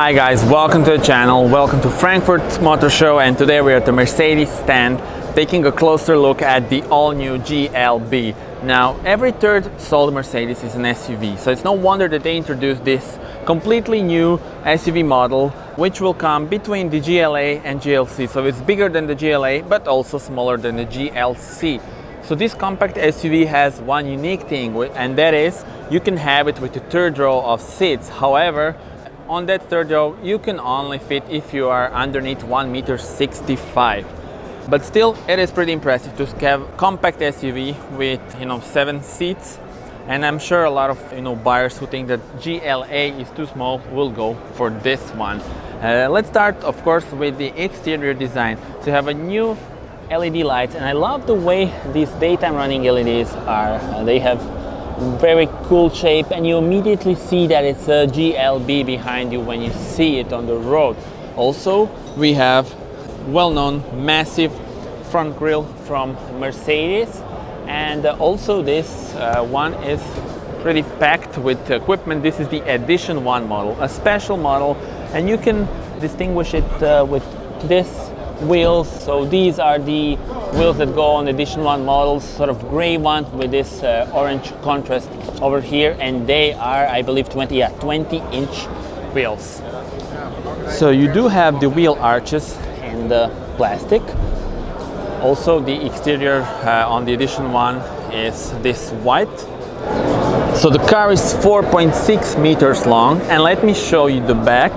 Hi guys, welcome to the channel, welcome to Frankfurt Motor Show, and today we're at the Mercedes stand taking a closer look at the all-new GLB. Now, every third sold Mercedes is an SUV, so it's no wonder that they introduced this completely new SUV model, which will come between the GLA and GLC. So it's bigger than the GLA, but also smaller than the GLC. So this compact SUV has one unique thing, and that is you can have it with the third row of seats. However, on that third row, you can only fit if you are underneath 1.65 m. But still, it is pretty impressive to have compact SUV with 7 seats. And I'm sure a lot of buyers who think that GLA is too small will go for this one. Let's start, of course, with the exterior design. So you have a new LED lights, and I love the way these daytime running LEDs are. They have very cool shape, and you immediately see that it's a GLB behind you when you see it on the road. Also, we have well-known massive front grille from Mercedes, and also this one is pretty packed with equipment. This is the Edition 1 model, a special model, and you can distinguish it with this wheels. So these are the wheels that go on Edition 1 models, sort of gray one with this orange contrast over here, and they are, I believe, 20-inch wheels. So you do have the wheel arches in the plastic. Also, the exterior on the Edition 1 is this white. So the car is 4.6 meters long, and let me show you the back.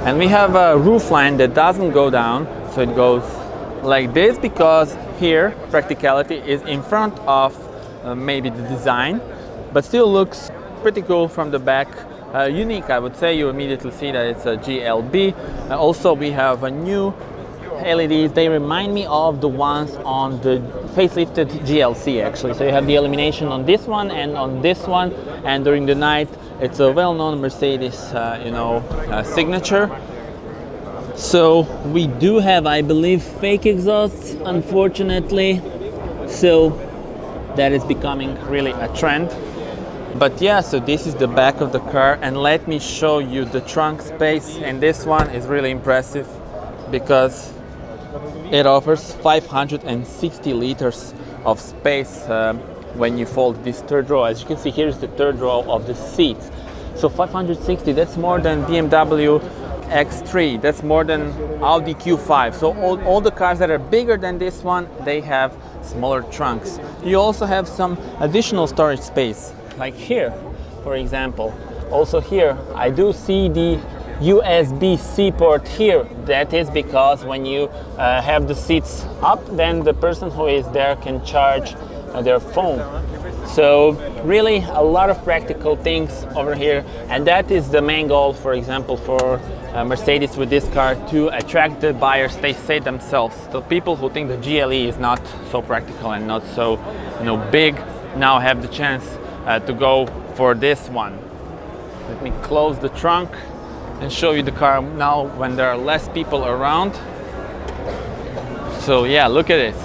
And we have a roof line that doesn't go down, so it goes like this, because here practicality is in front of maybe the design, but still looks pretty cool from the back. Unique, I would say. You immediately see that it's a GLB. Also, we have a new LEDs. They remind me of the ones on the facelifted GLC actually. So you have the illumination on this one and on this one, and during the night it's a well-known Mercedes signature. So we do have, I believe, fake exhausts, unfortunately, so that is becoming really a trend. But yeah, so this is the back of the car, and let me show you the trunk space, and this one is really impressive because it offers 560 liters of space when you fold this third row. As you can see, here's the third row of the seats. So 560, that's more than BMW X3, that's more than Audi Q5. So all the cars that are bigger than this one, they have smaller trunks. You also have some additional storage space, like here, for example. Also here, I do see the USB-C port here. That is because when you have the seats up, then the person who is there can charge their phone. So really a lot of practical things over here, and that is the main goal, for example, for Mercedes with this car, to attract the buyers. They say themselves, the people who think the GLE is not so practical and not so big, now have the chance to go for this one. Let me close the trunk and show you the car now when there are less people around. So yeah, look at this.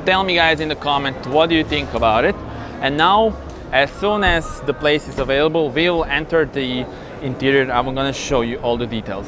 Tell me guys in the comment, what do you think about it? And now, as soon as the place is available, we will enter the interior. I'm gonna show you all the details.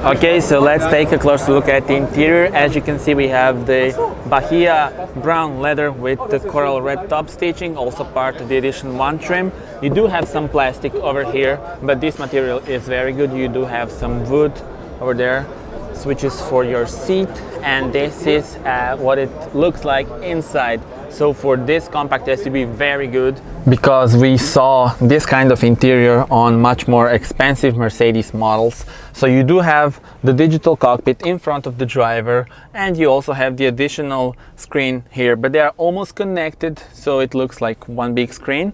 Okay, so let's take a closer look at the interior. As you can see, we have the Bahia brown leather with the coral red top stitching, also part of the Edition 1 trim. You do have some plastic over here, but this material is very good. You do have some wood over there, switches for your seat, and this is what it looks like inside. So for this compact SUV, very good, because we saw this kind of interior on much more expensive Mercedes models. So you do have the digital cockpit in front of the driver, and you also have the additional screen here, but they are almost connected, so it looks like one big screen.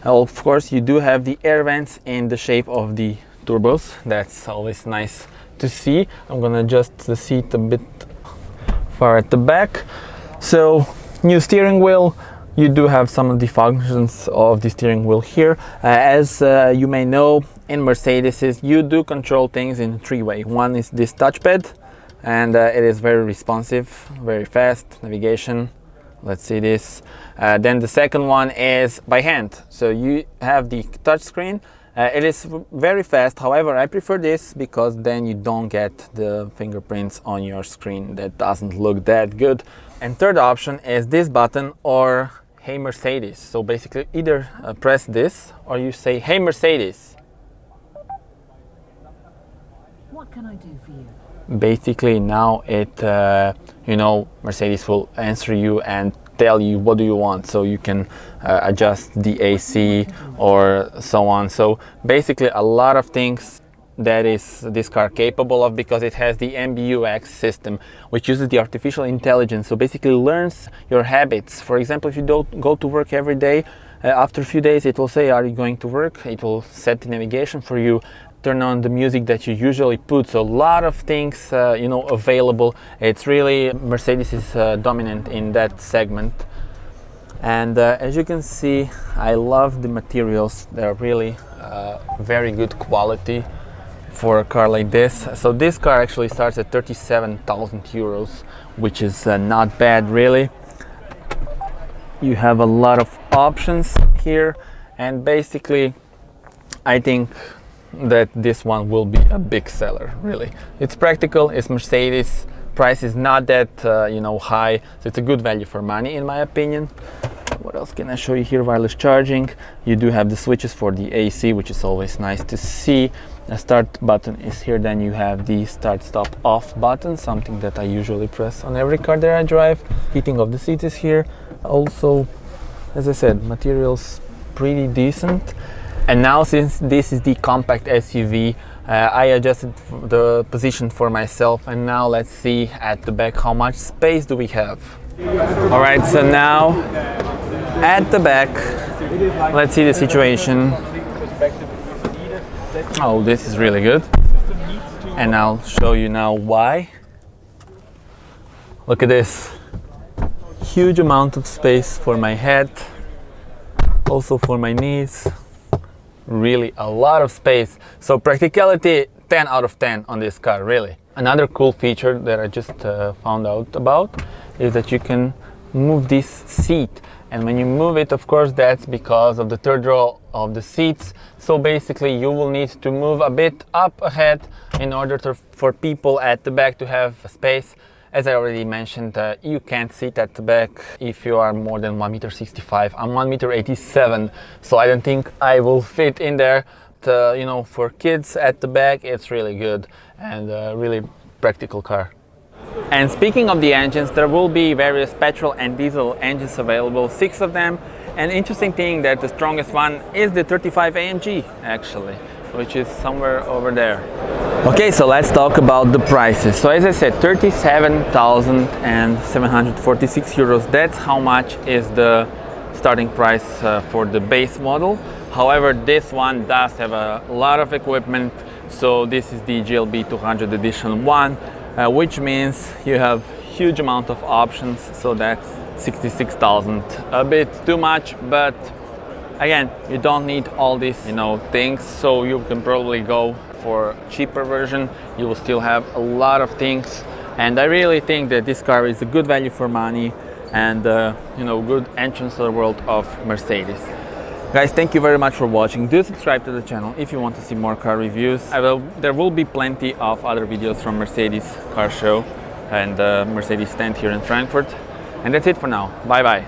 Of course, you do have the air vents in the shape of the turbos. That's always nice to see. I'm gonna adjust the seat a bit far at the back. So new steering wheel. You do have some of the functions of the steering wheel here. As you may know, in Mercedes, you do control things in three-way. One is this touchpad, and it is very responsive, very fast navigation. Let's see this. Then the second one is by hand. So you have the touch screen, It is very fast, however I prefer this because then you don't get the fingerprints on your screen. That doesn't look that good. And third option is this button or Hey Mercedes. So basically either press this or you say Hey Mercedes. What can I do for you? Basically now it, you know, Mercedes will answer you and tell you what do you want, so you can adjust the AC or so on. So basically a lot of things that is this car capable of, because it has the MBUX system, which uses the artificial intelligence, so basically learns your habits. For example, if you don't go to work every day, after a few days it will say, are you going to work? It will set the navigation for you, turn on the music that you usually put. So a lot of things you know, available. It's really, Mercedes is dominant in that segment. And as you can see, I love the materials. They're really very good quality for a car like this. So this car actually starts at 37,000 euros, which is not bad really. You have a lot of options here, and basically I think that this one will be a big seller really. It's practical, it's Mercedes, price is not that you know, high, so it's a good value for money in my opinion. What else can I show you here? Wireless charging. You do have the switches for the AC, which is always nice to see. The start button is here, then you have the start stop off button, something that I usually press on every car that I drive. Heating of the seats is here. Also, as I said, materials pretty decent. And now, since this is the compact SUV, I adjusted the position for myself, and now let's see at the back how much space do we have. All right, so now at the back, let's see the situation. Oh, this is really good, and I'll show you now why. Look at this, huge amount of space for my head, also for my knees. Really a lot of space. So practicality 10 out of 10 on this car really. Another cool feature that I just found out about is that you can move this seat, and when you move it, of course, that's because of the third row of the seats. So basically you will need to move a bit up ahead in order for people at the back to have space. As I already mentioned, you can't sit at the back if you are more than 1.65 m. I'm 1.87 m, so I don't think I will fit in there. You know, for kids at the back, it's really good and really practical car. And speaking of the engines, there will be various petrol and diesel engines available, 6 of them. And interesting thing that the strongest one is the 35 AMG actually, which is somewhere over there. Okay, so let's talk about the prices. So as I said, 37,746 euros. That's how much is the starting price for the base model. However, this one does have a lot of equipment. So this is the GLB 200 edition one, which means you have huge amount of options. So that's 66,000, a bit too much, but again, you don't need all these, you know, things. So you can probably go for cheaper version. You will still have a lot of things, and I really think that this car is a good value for money and you know, good entrance to the world of Mercedes. Guys, thank you very much for watching. Do subscribe to the channel if you want to see more car reviews. There will be plenty of other videos from Mercedes car show and Mercedes stand here in Frankfurt. And that's it for now. Bye bye.